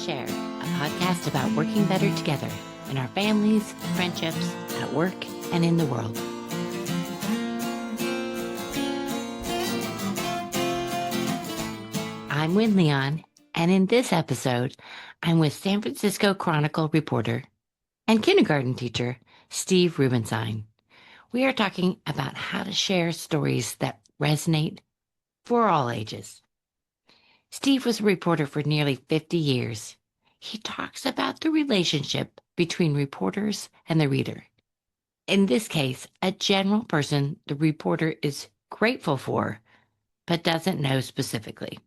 Share, a podcast about working better together in our families, friendships, at work, and in the world. I'm Wynne Leon, and in this episode, I'm with San Francisco Chronicle reporter and kindergarten teacher, Steve Rubenstein. We are talking about how to share stories that resonate for all ages. Steve was a reporter for nearly 50 years. He talks about the relationship between reporters and the reader. In this case, a general person the reporter is grateful for, but doesn't know specifically.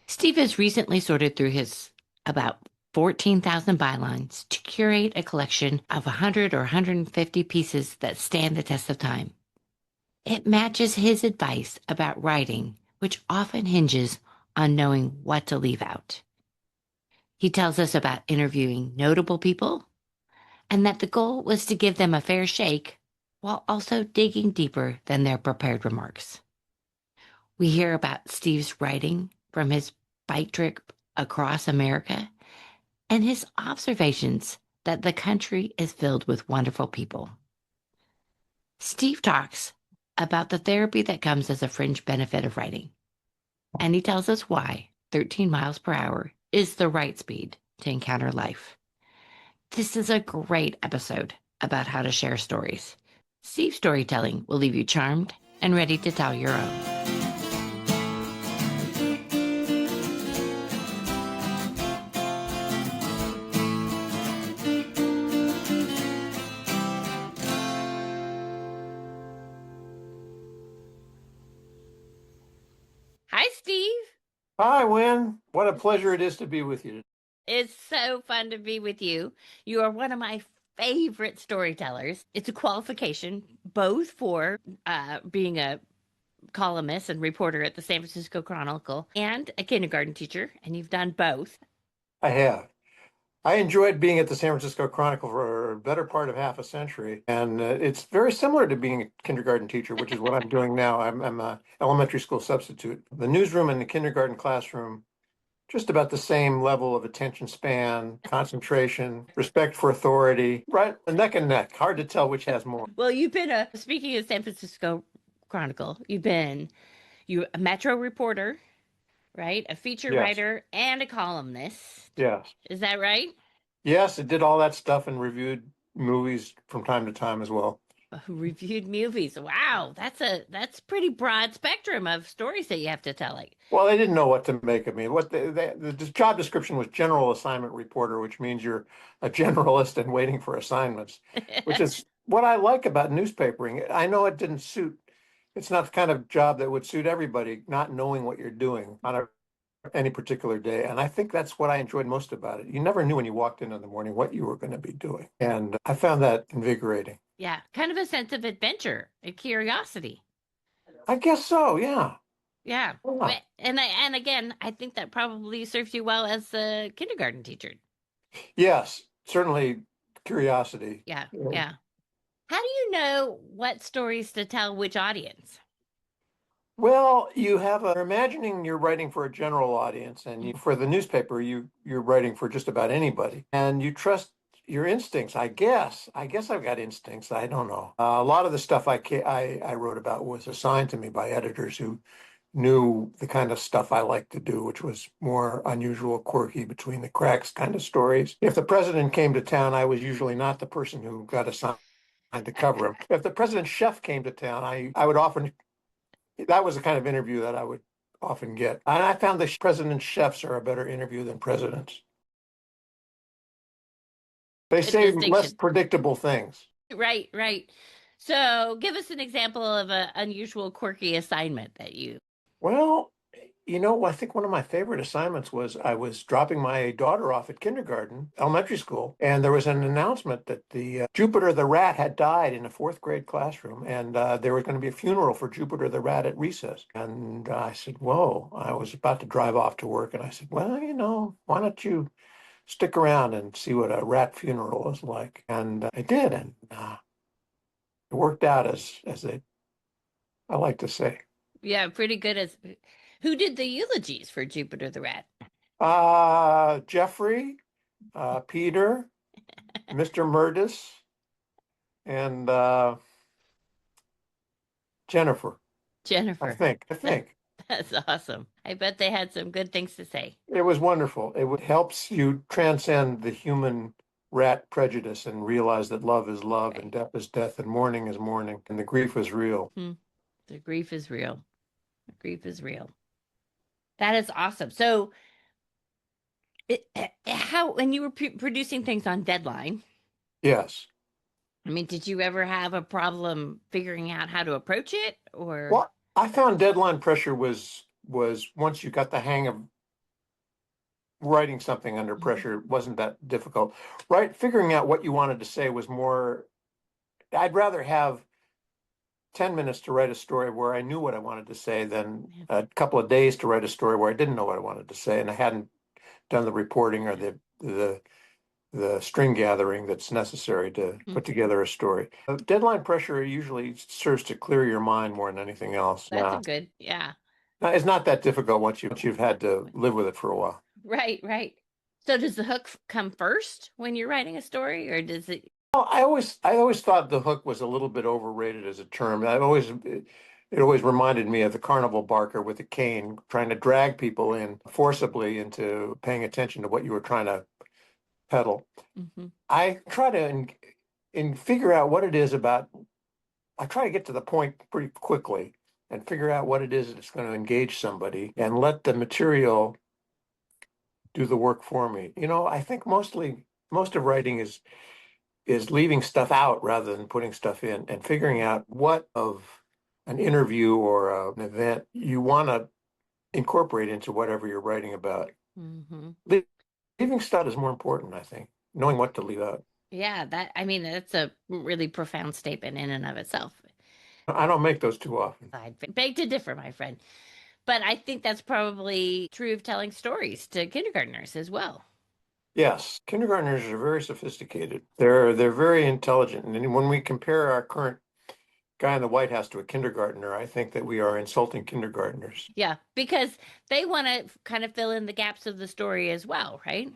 Steve has recently sorted through his about 14,000 bylines to curate a collection of 100 or 150 pieces that stand the test of time. It matches his advice about writing, which often hinges on knowing what to leave out. He tells us about interviewing notable people and that the goal was to give them a fair shake while also digging deeper than their prepared remarks. We hear about Steve's writing from his bike trip across America and his observations that the country is filled with wonderful people. Steve talks about the therapy that comes as a fringe benefit of writing, and he tells us why 13 miles per hour is the right speed to encounter life. This is a great episode about how to share stories. Steve's storytelling will leave you charmed and ready to tell your own. Hi, Steve. Hi, Wynne. What a pleasure it is to be with you today. It's so fun to be with you. You are one of my favorite storytellers. It's a qualification both for being a columnist and reporter at the San Francisco Chronicle and a kindergarten teacher, and you've done both. I have. I enjoyed being at the San Francisco Chronicle for a better part of half a century, and it's very similar to being a kindergarten teacher, which is what I'm doing now. I'm an elementary school substitute. The newsroom and the kindergarten classroom, just about the same level of attention span, concentration, respect for authority, right? Neck and neck. Hard to tell which has more. Well, you've been speaking of San Francisco Chronicle, you've been a Metro reporter, right? A feature Yes. writer and a columnist. Yes. Is that right? Yes, it did all that stuff and reviewed movies from time to time as well. Reviewed movies. Wow, that's pretty broad spectrum of stories that you have to tell. Like, Well, they didn't know what to make of me. What the job description was general assignment reporter, which means you're a generalist and waiting for assignments, which is what I like about newspapering. I know it didn't suit. It's not the kind of job that would suit everybody, not knowing what you're doing on any particular day. And I think that's what I enjoyed most about it. You never knew when you walked in the morning what you were going to be doing. And I found that invigorating. yeah, kind of a sense of adventure and curiosity. I guess so, yeah. Yeah. Yeah. And again, I think that probably serves you well as a kindergarten teacher. Yes, certainly curiosity. Yeah. Yeah. How do you know what stories to tell which audience? Well, you're imagining you're writing for a general audience, and for the newspaper, you're writing for just about anybody, and you trust your instincts. I guess. I've got instincts. I don't know. A lot of the stuff I wrote about was assigned to me by editors who knew the kind of stuff I like to do, which was more unusual, quirky, between the cracks kind of stories. If the president came to town, I was usually not the person who got assigned to cover him. If the president's chef came to town, I would often. That was the kind of interview that I would often get. And I found the president's chefs are a better interview than presidents. They Good say less distinction. predictable things. Right, right. So give us an example of an unusual, quirky assignment that you. Well, I think one of my favorite assignments was I was dropping my daughter off at elementary school, and there was an announcement that the Jupiter the rat had died in a fourth grade classroom, and there was going to be a funeral for Jupiter the rat at recess. And I said, whoa, I was about to drive off to work, and I said, well, why don't you stick around and see what a rat funeral is like? And I did, and it worked out I like to say. Yeah, pretty good as. Who did the eulogies for Jupiter the rat? Jeffrey, Peter, Mr. Murdis, and Jennifer. I Jennifer. think. I That, think that's awesome. I bet they had some good things to say. it was wonderful. Helps you transcend the human rat prejudice and realize that love is love and Right. death is death and mourning is mourning and the grief is real. Hmm. The grief is real. The grief is real. That is awesome. So, how when you were producing things on deadline, Yes. I mean, did you ever have a problem figuring out how to approach it, or? Well, I found deadline pressure was once you got the hang of writing something under Mhm. pressure, it wasn't that difficult. Right, figuring out what you wanted to say was more. I'd rather have 10 minutes to write a story where I knew what I wanted to say than Yeah. a couple of days to write a story where I didn't know what I wanted to say and I hadn't done the reporting or the string gathering that's necessary to Mhm. put together a story. Deadline pressure usually serves to clear your mind more than anything else. That's a good, yeah. It's not that difficult once you've had to live with it for a while. Right, right. So does the hook come first when you're writing a story, or does it? Well, I always thought the hook was a little bit overrated as a term. It always reminded me of the carnival barker with the cane trying to drag people in forcibly into paying attention to what you were trying to peddle. Mhm. I try to figure out what it is about. I try to get to the point pretty quickly and figure out what it is that's going to engage somebody and let the material do the work for me. I think most of writing is leaving stuff out rather than putting stuff in and figuring out what of an interview or an event you want to incorporate into whatever you're writing about. Mhm. Leaving stuff is more important, I think, knowing what to leave out. Yeah, that I mean, that's a really profound statement in and of itself. I don't make those too often. I beg to differ, my friend. But I think that's probably true of telling stories to kindergartners as well. Yes, kindergartners are very sophisticated. They're very intelligent. And when we compare our current guy in the White House to a kindergartner, I think that we are insulting kindergartners. Yeah, because they want to kind of fill in the gaps of the story as well, right?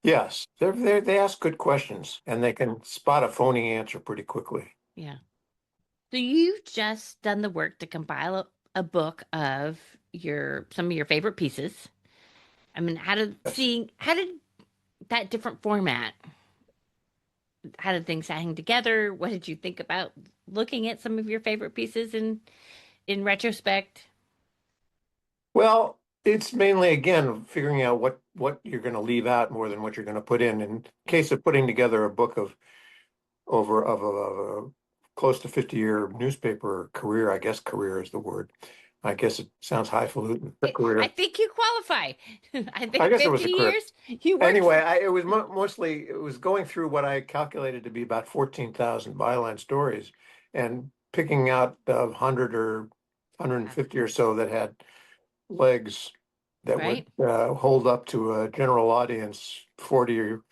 Yes, they ask good questions and they can spot a phony answer pretty quickly. Yeah. So you've just done the work to compile a book of your some of your favorite pieces. I mean, Yes. how did that different format, how did things hang together? What did you think about looking at some of your favorite pieces in retrospect? Well, it's mainly again figuring out what you're going to leave out more than what you're going to put in. In case of putting together a book of over of a close to 50-year newspaper career, I guess career is the word. I guess it sounds highfalutin, a I career. think you qualify. I I think guess it 50 was a career. years you worked Anyway, for. it was mostly it was going through what I calculated to be about 14,000 byline stories and picking out 100 or Yeah. 150 or so that had legs that would Right? hold up to a general audience 40 or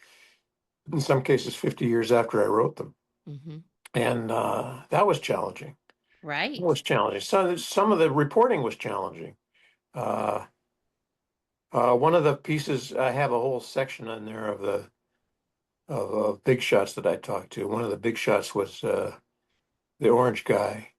in some cases 50 years after I wrote them. Hmm. And that was challenging. It Right. was challenging. So some of the reporting was challenging. Uh, one of the pieces, I have a whole section in there of the of big shots that I talked to. One of the big shots was the orange guy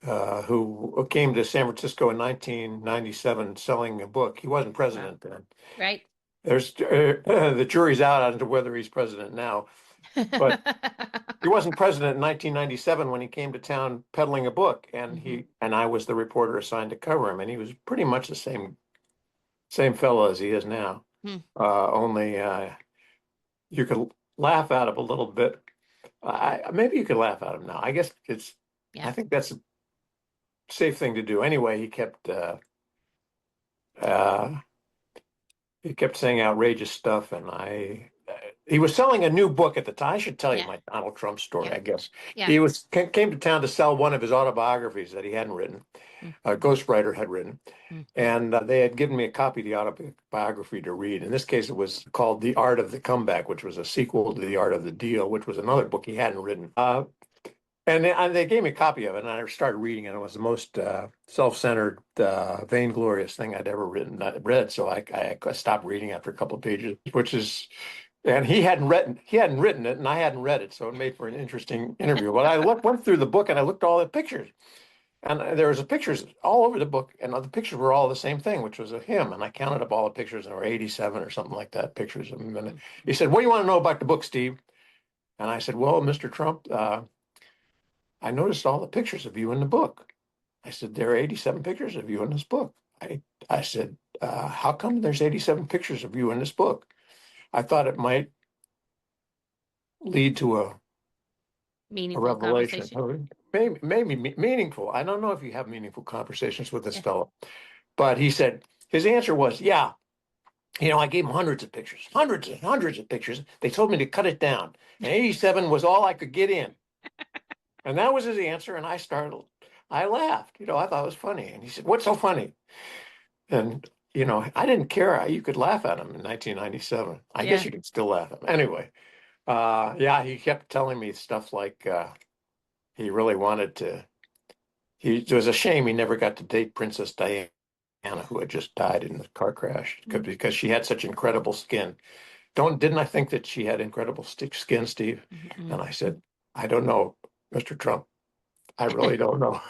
who came to San Francisco in 1997 selling a book. He wasn't Wow. president then. Right. There's the jury's out on to whether he's president now, but he wasn't president in 1997 when he came to town peddling a book, and Hmm. I was the reporter assigned to cover him, and he was pretty much the same fellow as he is now. Hmm. Only you could laugh at him a little bit. Maybe you could laugh at him now. I guess I Yeah. think that's a safe thing to do. Anyway, uh, he kept saying outrageous stuff, and he was selling a new book at the time. I should tell you Yeah. my Donald Trump story, Yeah. I guess. Yeah. He came to town to sell one of his autobiographies that he hadn't written, a ghostwriter had written, Mm-hmm. and they had given me a copy of the autobiography to read. In this case, it was called The Art of the Comeback, which was a sequel to The Art of the Deal, which was another book he hadn't written. And they gave me a copy of it, and I started reading it. It was the most self-centered, vainglorious thing I'd ever read. So I stopped reading after a couple of pages, which is, and he hadn't written it, and I hadn't read it, so it made for an interesting interview. But went through the book, and I looked at all the pictures, and there was pictures all over the book, and the pictures were all the same thing, which was of him. And I counted up all the pictures, and there were 87 or something like that pictures of him. And he said, "What do you want to know about the book, Steve?" And I said, "Well, Mr. Trump, I noticed all the pictures of you in the book." I said, "There are 87 pictures of you in this book." I said, "How come there's 87 pictures of you in this book?" I thought it might lead to a Meaningful revelation. conversation. Maybe meaningful. I don't know if you have meaningful conversations with this fellow, but he said his answer was, "Yeah, I gave him hundreds of pictures, hundreds and hundreds of pictures. They told me to cut it down, and 87 was all I could get in." And that was his answer. And I laughed. I thought it was funny. And he said, "What's so funny?" And, I didn't care. You could laugh at him in 1997. I guess Yeah. you could still laugh at him. Anyway, yeah, he kept telling me stuff like he really wanted to. It was a shame he never got to date Princess Diana, who had just died in the car crash, because she had such incredible skin. Didn't I think that she had incredible skin, Steve? Mm-hmm. And I said, "I don't know, Mr. Trump. I really don't know."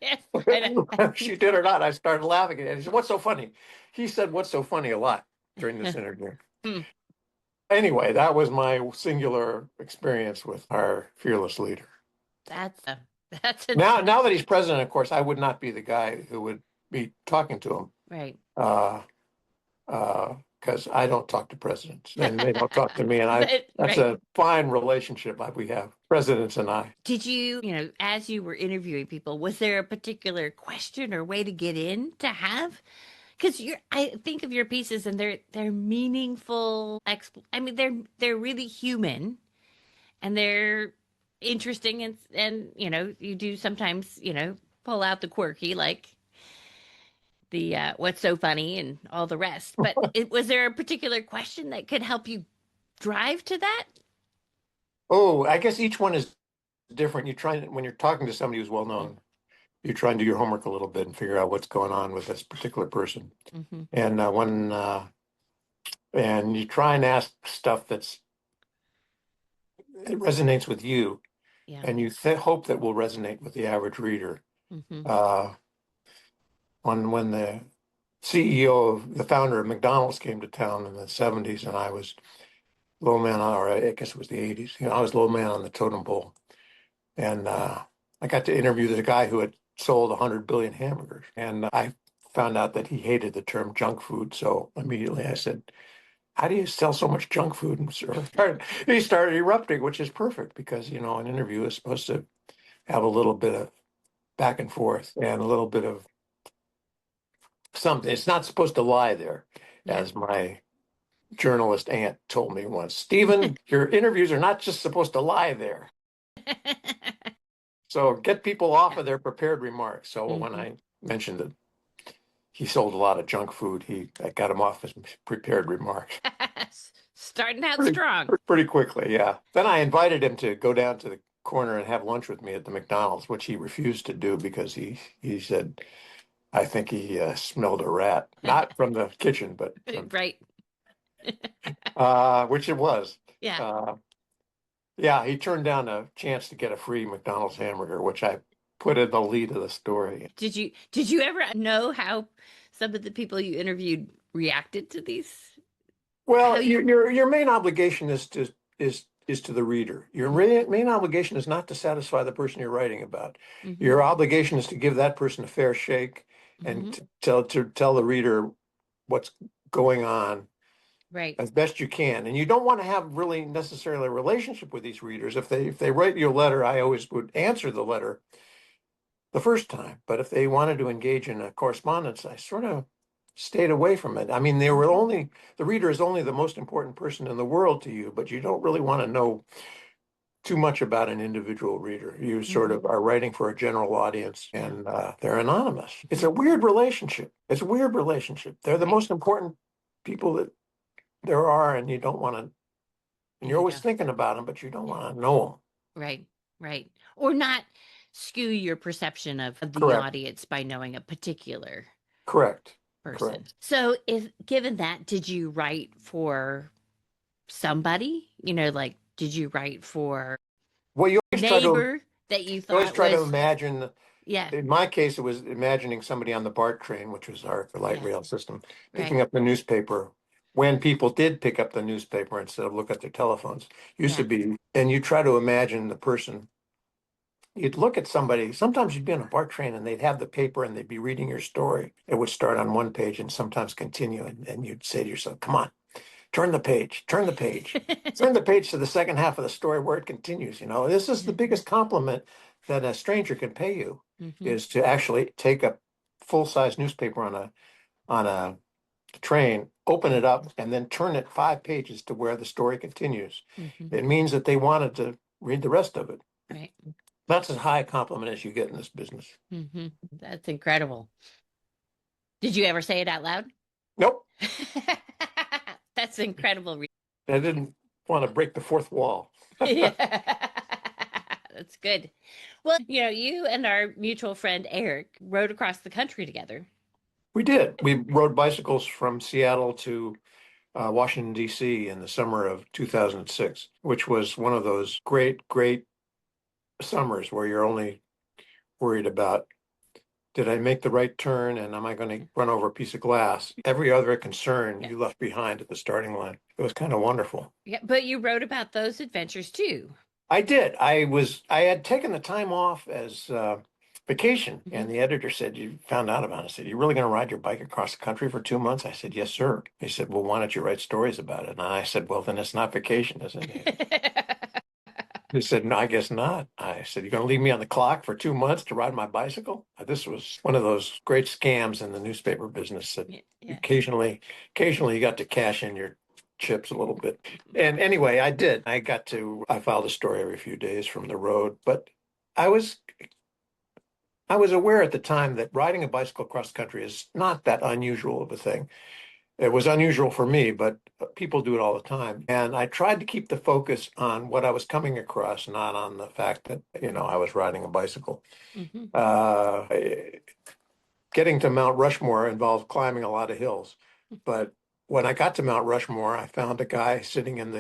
Yes, If she did or not. I started laughing. And he said, "What's so funny?" He said, "What's so funny?" a lot during this interview. Hmm. Anyway, that was my singular experience with our fearless leader. That's a that's a Now that he's president, of course, I would not be the guy who would be talking to him. right. Uh, because I don't talk to presidents and they don't talk to me. And that's Right. a fine relationship that we have, presidents and I. Did as you were interviewing people, was there a particular question or way to get in to have? Because I think of your pieces and they're meaningful. I mean, they're really human and they're interesting and you do sometimes pull out the quirky like the what's so funny and all the rest. But was there a particular question that could help you drive to that? Oh, I guess each one is different. When you're talking to somebody who's well known, you try and do your homework a little bit and figure out what's going on with this particular person. Mm-hmm. And and you try and ask stuff it resonates with you, Yeah. and you hope that will resonate with the average reader. Mm-hmm. Uh, when the founder of McDonald's came to town in the 70s, and I was low man, or I guess it was the 80s. I was low man on the totem pole, and I got to interview the guy who had sold 100 billion hamburgers, and I found out that he hated the term junk food. So immediately I said, "How do you sell so much junk food?" And he started erupting, which is perfect because, an interview is supposed to have a little bit of back and forth and a little bit of something. It's not supposed to lie there, Yeah. as my journalist aunt told me once. "Stephen, your interviews are not just supposed to lie there. So get people off of their prepared remarks." So when I mentioned that he sold a lot of junk food, I got him off his prepared remarks. Starting out strong. Pretty quickly, yeah. Then I invited him to go down to the corner and have lunch with me at the McDonald's, which he refused to do because he said, I think he smelled a rat, not from the kitchen, but Right. Which it was. Yeah. Yeah, he turned down a chance to get a free McDonald's hamburger, which I put in the lead of the story. Did you ever know how some of the people you interviewed reacted to these? Well, your main obligation is to the reader. Your main obligation is not to satisfy the person you're writing about. Mm-hmm. Your obligation is to give that person a fair shake and to tell the reader what's going on, right, as best you can. And you don't want to have really necessarily a relationship with these readers. If they write you a letter, I always would answer the letter the first time. But if they wanted to engage in a correspondence, I sort of stayed away from it. I mean, the reader is only the most important person in the world to you, but you don't really want to know too much about an individual reader. You sort of are writing for a general audience, and they're anonymous. It's a weird relationship. It's a weird relationship. They're the most important people that there are, and you don't want to, and you're always thinking about them, but you don't want to know them. right. Right. Or not skew your perception of the Correct. audience by knowing a particular Correct. person. Correct. So, if given that, did you write for somebody? Like, did you write for Well, a neighbor that you you always thought try to was, imagine. yeah, In my case, it was imagining somebody on the BART train, which was our light yeah, rail system, picking right, up the newspaper. When people did pick up the newspaper instead of look at their telephones, used to yeah, be, and you try to imagine the person. You'd look at somebody, sometimes you'd be on a BART train and they'd have the paper and they'd be reading your story. It would start on one page and sometimes continue. And you'd say to yourself, come on, turn the page, turn the page, turn the page to the second half of the story where it continues. This is the biggest compliment that a stranger can pay you, hmm is to actually take a full-size newspaper on a train, open it up, and then turn it 5 pages to where the story continues. hmm It means that they wanted to read the rest of it. right, That's as high a compliment as you get in this business. hmm That's incredible. Did you ever say it out loud? Nope, That's incredible. I didn't want to break the fourth wall. Yeah. That's good. Well, you and our mutual friend Eric rode across the country together. We did. We rode bicycles from Seattle to Washington, D.C. in the summer of 2006, which was one of those great, great summers where you're only worried about, did I make the right turn and am I going to run over a piece of glass? Every other concern Yeah. you left behind at the starting line. It was kind of wonderful. Yeah, but you wrote about those adventures too. I did. I had taken the time off as vacation, hmm and the editor said, you found out about it. I said, you're really going to ride your bike across the country for 2 months? I said, yes, sir. He said, well, why don't you write stories about it? And I said, well, then it's not vacation, isn't it? He said, no, I guess not. I said, you're going to leave me on the clock for 2 months to ride my bicycle? This was one of those great scams in the newspaper business that Yeah, yeah. occasionally you got to cash in your chips a little bit. And anyway, I did. I filed a story every few days from the road, but I was I was aware at the time that riding a bicycle across country is not that unusual of a thing. It was unusual for me, but people do it all the time. And I tried to keep the focus on what I was coming across, not on the fact that, I was riding a bicycle. hmm Uh, Getting to Mount Rushmore involved climbing a lot of hills. But when I got to Mount Rushmore, I found a guy sitting in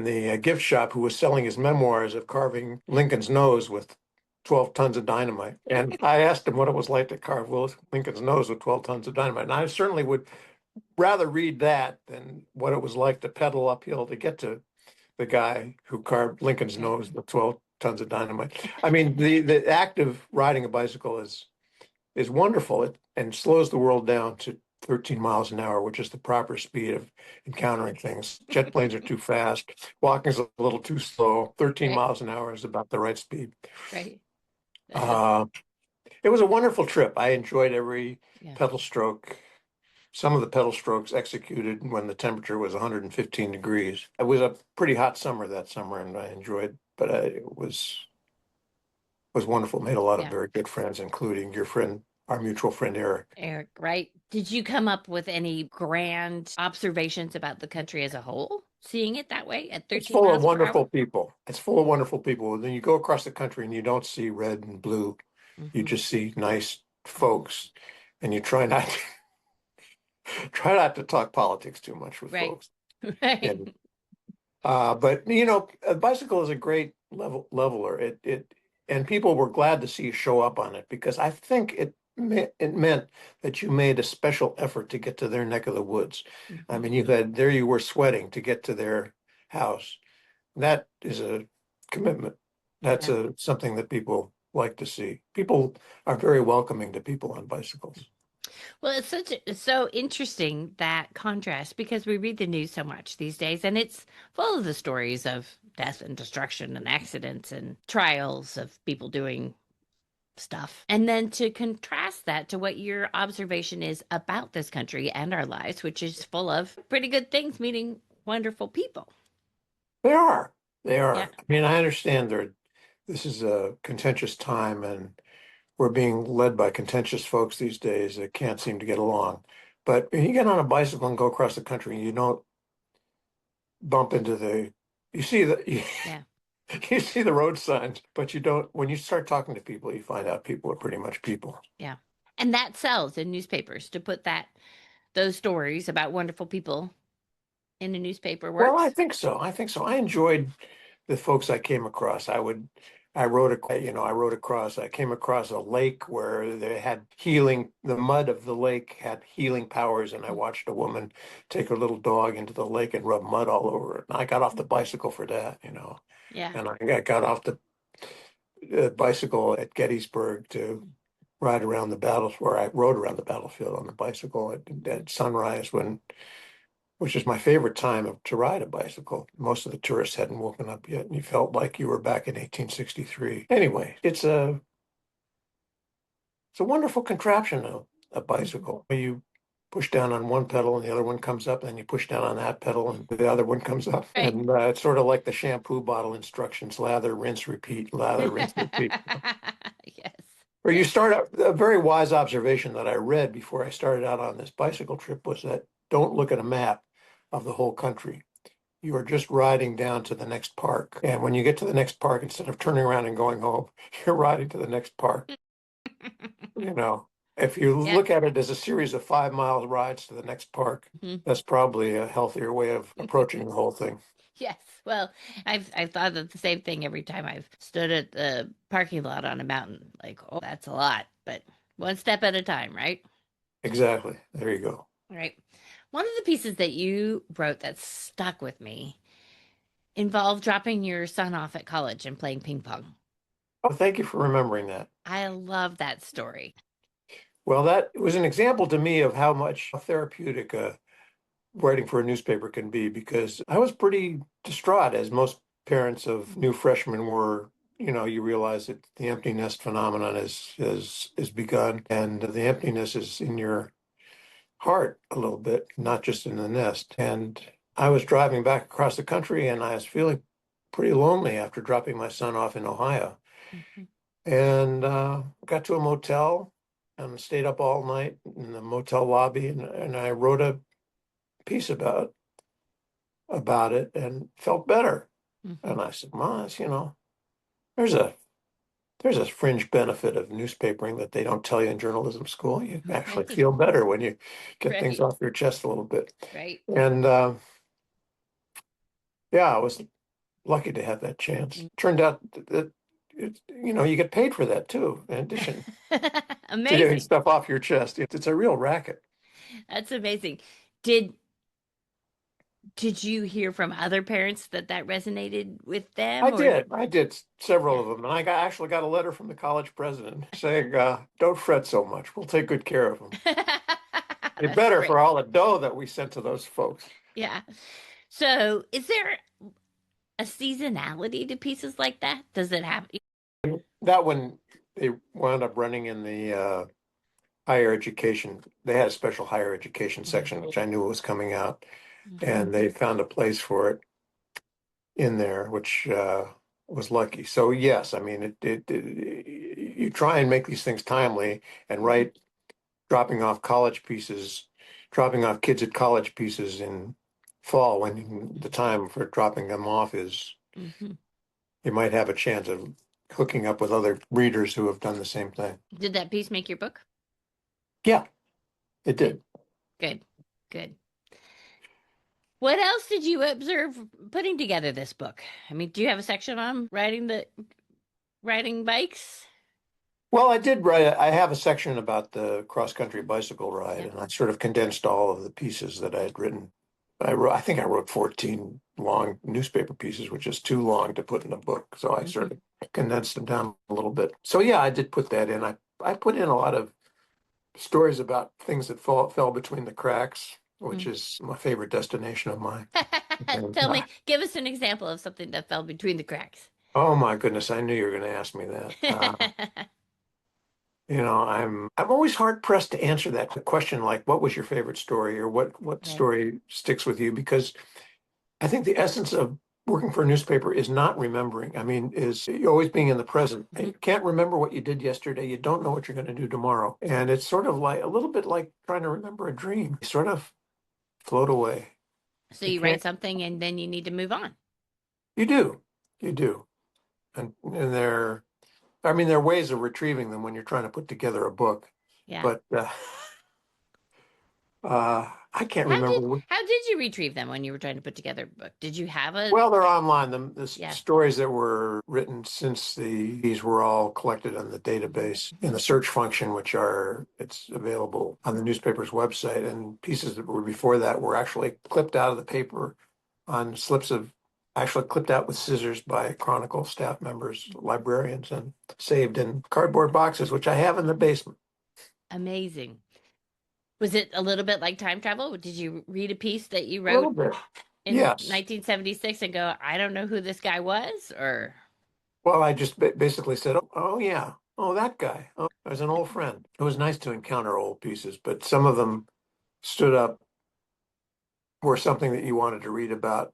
the gift shop who was selling his memoirs of carving Lincoln's nose with 12 tons of dynamite. And I asked him what it was like to carve Lincoln's nose with 12 tons of dynamite. And I certainly would rather read that than what it was like to pedal uphill to get to the guy who carved Lincoln's Yeah. nose with 12 tons of dynamite. I mean, the act of riding a bicycle is wonderful. And slows the world down to 13 miles an hour, which is the proper speed of encountering things. Jet planes are too fast. Walking is a little too slow. 13 Right, miles an hour is about the right speed. right. Uh, it was a wonderful trip. I enjoyed every Yeah. pedal stroke. Some of the pedal strokes executed when the temperature was 115 degrees. It was a pretty hot summer that summer, and I enjoyed, but it was wonderful. Made a lot of Yeah. very good friends, including your friend, our mutual friend Eric. Eric, right? Did you come up with any grand observations about the country as a whole, seeing it that way at It's 13 full of miles per wonderful hour? people. It's full of wonderful people. Then you go across the country and you don't see red and blue. You hmm just see nice hmm folks, and you try not try not to talk politics too much with Right. folks. Right. And but a bicycle is a great leveler. And people were glad to see you show up on it because I think it meant that you made a special effort to get to their neck of the woods. I hmm mean, you were sweating to get to their house. That is a commitment. That's Yeah. something that people like to see. People are very welcoming to people on bicycles. Well, it's so interesting that contrast because we read the news so much these days and it's full of the stories of death and destruction and accidents and trials of people doing stuff. And then to contrast that to what your observation is about this country and our lives, which is full of pretty good things, meeting wonderful people. They are. They Yeah. are. I mean, I understand this is a contentious time and we're being led by contentious folks these days that can't seem to get along. But when you get on a bicycle and go across the country, you don't bump into you see that Yeah. You see the road signs, but you don't. When you start talking to people, you find out people are pretty much people. Yeah. And that sells in newspapers to put those stories about wonderful people in a newspaper Well, I works. think so. I think so. I enjoyed the folks I came across. I rode across, I came across a lake where they had healing, the mud of the lake had healing powers, and I watched a woman take her little dog into the lake and rub mud all over it. And I got off the bicycle for that. Yeah. And I got off the bicycle at Gettysburg to ride around the battles where I rode around the battlefield on the bicycle at sunrise which is my favorite time to ride a bicycle. Most of the tourists hadn't woken up yet, and you felt like you were back in 1863. Anyway, it's a wonderful contraption, a bicycle. You push down on one pedal and the other one comes up, and then you push down on that pedal and the other one comes up. Right. And it's sort of like the shampoo bottle instructions: lather, rinse, repeat, lather, rinse, repeat. Yes. Or you start out, a very wise observation that I read before I started out on this bicycle trip was that don't look at a map of the whole country. You are just riding down to the next park. And when you get to the next park, instead of turning around and going home, you're riding to the next park. You know, if you Yeah. look at it as a series of 5 mile rides to the next park, Mhm. that's probably a healthier way of approaching the whole thing. Yes. Well, I've thought of the same thing every time I've stood at the parking lot on a mountain. Like, oh, that's a lot, but one step at a time, right? Exactly. There you go. Right. One of the pieces that you wrote that stuck with me involved dropping your son off at college and playing ping pong. Oh, thank you for remembering that. I love that story. Well, that was an example to me of how much therapeutic writing for a newspaper can be, because I was pretty distraught, as most parents of new freshmen were. You realize that the empty nest phenomenon is begun, and the emptiness is in your heart a little bit, not just in the nest. And I was driving back across the country, and I was feeling pretty lonely after dropping my son off in Ohio. Mhm. And got to a motel and stayed up all night in the motel lobby, and I wrote a piece about it and felt better. Mhm. And I said, Mas, there's a there's a fringe benefit of newspapering that they don't tell you in journalism school. You actually Right. feel better when you get things Right. off your chest a little bit. Right. And yeah, I was lucky to have that chance. Turned out that you get paid for that too, in addition to getting Amazing. stuff off your chest. It's a real racket. That's amazing. Did did you hear from other parents that resonated with them I or did. I did several yeah. of them, and actually got a letter from the college president saying, "Don't fret so much. We'll take good care of them." It That's better great. for all the dough that we sent to those folks. Yeah. So, is there a seasonality to pieces like that? Does it have That one, they wound up running in the higher education. They had a special higher education Mhm. section, which I knew was coming out, Mhm. and they found a place for it in there, which was lucky. So yes, I mean, you try and make these things timely and Mhm. write dropping off kids at college pieces in fall, when the time for dropping them off is, Mhm. you might have a chance of hooking up with other readers who have done the same thing. Did that piece make your book? Yeah, it Good. did. Good. Good. What else did you observe putting together this book? I mean, do you have a section on riding bikes? Well, I did write, I have a section about the cross-country bicycle ride, Yeah. and I sort of condensed all of the pieces that I had written. I think I wrote 14 long newspaper pieces, which is too long to put in a book. So I Mhm. sort of condensed them down a little bit. So yeah, I did put that in. I put in a lot of stories about things that fell between the cracks, which Mm. is my favorite destination of mine. And, Tell me, give us an example of something that fell between the cracks. oh my goodness, I knew you were going to ask me that. I'm always hard pressed to answer that question, like what was your favorite story, or what Right. story sticks with you, because I think the essence of working for a newspaper is not remembering. I mean, is always being in the present. Mhm. You can't remember what you did yesterday. You don't know what you're going to do tomorrow. And it's sort of like a little bit like trying to remember a dream. You sort of float away. So You you write can't, something and then you need to move on. you do, you do. and there are ways of retrieving them when you're trying to put together a book, Yeah. but I can't How remember. did you retrieve them when you were trying to put together a book? Did you have a Well, they're online. The Yeah. stories that were written since these were all collected in the database in the search function, it's available on the newspaper's website. And pieces that were before that were actually clipped out of the paper on actually clipped out with scissors by Chronicle staff members, librarians, and saved in cardboard boxes, which I have in the basement. Amazing? Was it a little bit like time travel? Did you read a piece that you A little wrote bit. in Yes. 1976 and go, I don't know who this guy was? Or Well, I just basically said, oh, yeah. Oh, that guy. Oh, there's an old friend. It was nice to encounter old pieces, but some of them stood up were something that you wanted to read about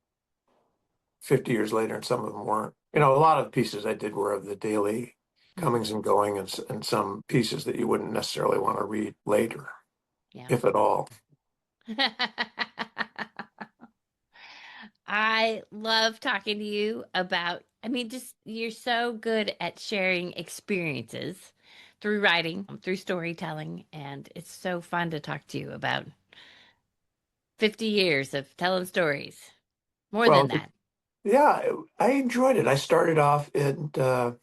50 years later, and some of them weren't. A lot of pieces I did were of the daily comings and going, and some pieces that you wouldn't necessarily want to read later, Yeah. if at all. I love talking to you about, just you're so good at sharing experiences through writing, through storytelling, and it's so fun to talk to you about 50 years of telling stories. More than Well, that. yeah, I enjoyed it. I started off at the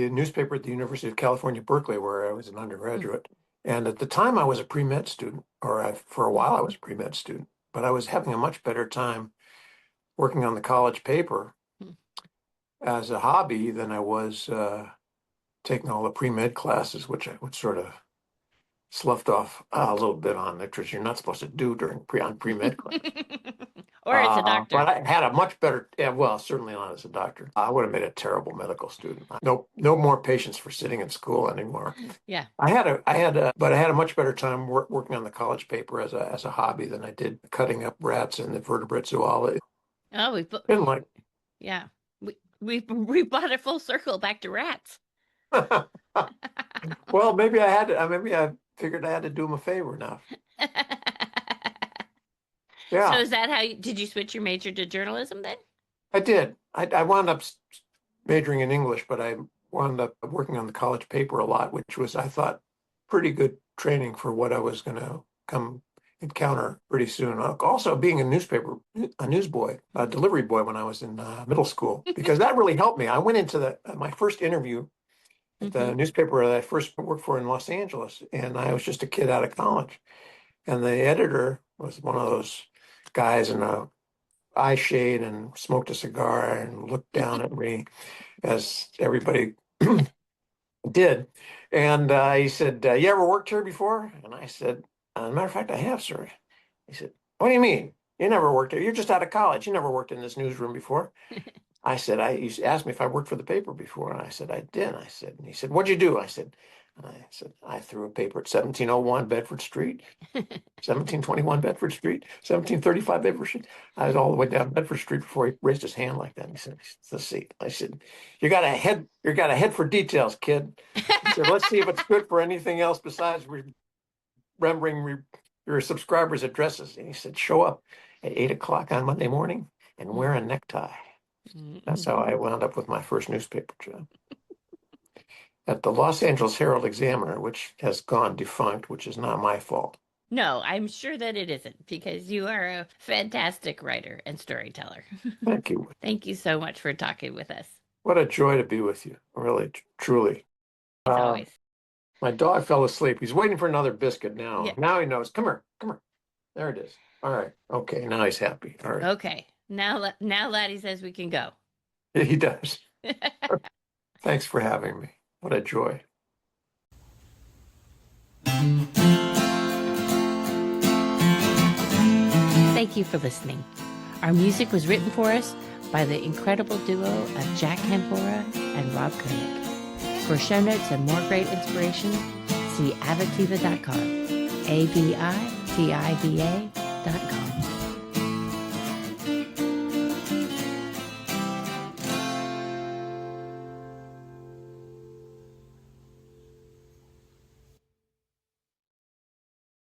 newspaper at the University of California, Berkeley, where I was an undergraduate. And at the time, I was a pre-med student, for a while, I was a pre-med student, but I was having a much better time working on the college paper as a hobby than I was taking all the pre-med classes, which I would sort of sloughed off a little bit on, which you're not supposed to do on pre-med class. Or as a doctor. But I had a much better, well, certainly not as a doctor. I would have made a terrible medical student. No more patience for sitting in school anymore. Yeah. But I had a much better time working on the college paper as a hobby than I did cutting up rats in the vertebrate zoology. Oh, Didn't like. Yeah. We brought it full circle back to rats. Well, maybe I figured I had to do them a favor now. Yeah. So is that how did you switch your major to journalism then? I did. I wound up majoring in English, but I wound up working on the college paper a lot, which was, I thought, pretty good training for what I was going to come encounter pretty soon. Also, being a newsboy, a delivery boy when I was in middle school, because that really helped me. I went into my first interview at the newspaper that I first worked for in Los Angeles, and I was just a kid out of college. And the editor was one of those guys in a eye shade and smoked a cigar and looked down at me as everybody did. And he said, you ever worked here before? And I said, as a matter of fact, I have, sir. He said, what do you mean? You never worked here. You're just out of college. You never worked in this newsroom before. I said, he asked me if I worked for the paper before. And I said, I did. And he said, what'd you do? I said, I threw a paper at 1701 Bedford Street, 1721 Bedford Street, 1735 Bedford Street. I was all the way down Bedford Street before he raised his hand like that. And he said, let's see. I said, you got a head for details, kid. He said, let's see if it's good for anything else besides remembering your subscribers' addresses. And he said, show up at 8 o'clock on Monday morning and wear a necktie. That's how I wound up with my first newspaper job. At the Los Angeles Herald-Examiner, which has gone defunct, which is not my fault. No, I'm sure that it isn't, because you are a fantastic writer and storyteller. Thank you. Thank you so much for talking with us. What a joy to be with you, really, truly. As always. My dog fell asleep. He's waiting for another biscuit now. Yeah. Now he knows. Come here. There it is. All right. Okay, now he's happy. All right. Okay. Now Laddie says we can go. He does. Thanks for having me. What a joy. Thank you for listening. Our music was written for us by the incredible duo of Jack Canfora and Rob Koenig. For show notes and more great inspiration, see avitiva.com, avitiva.com.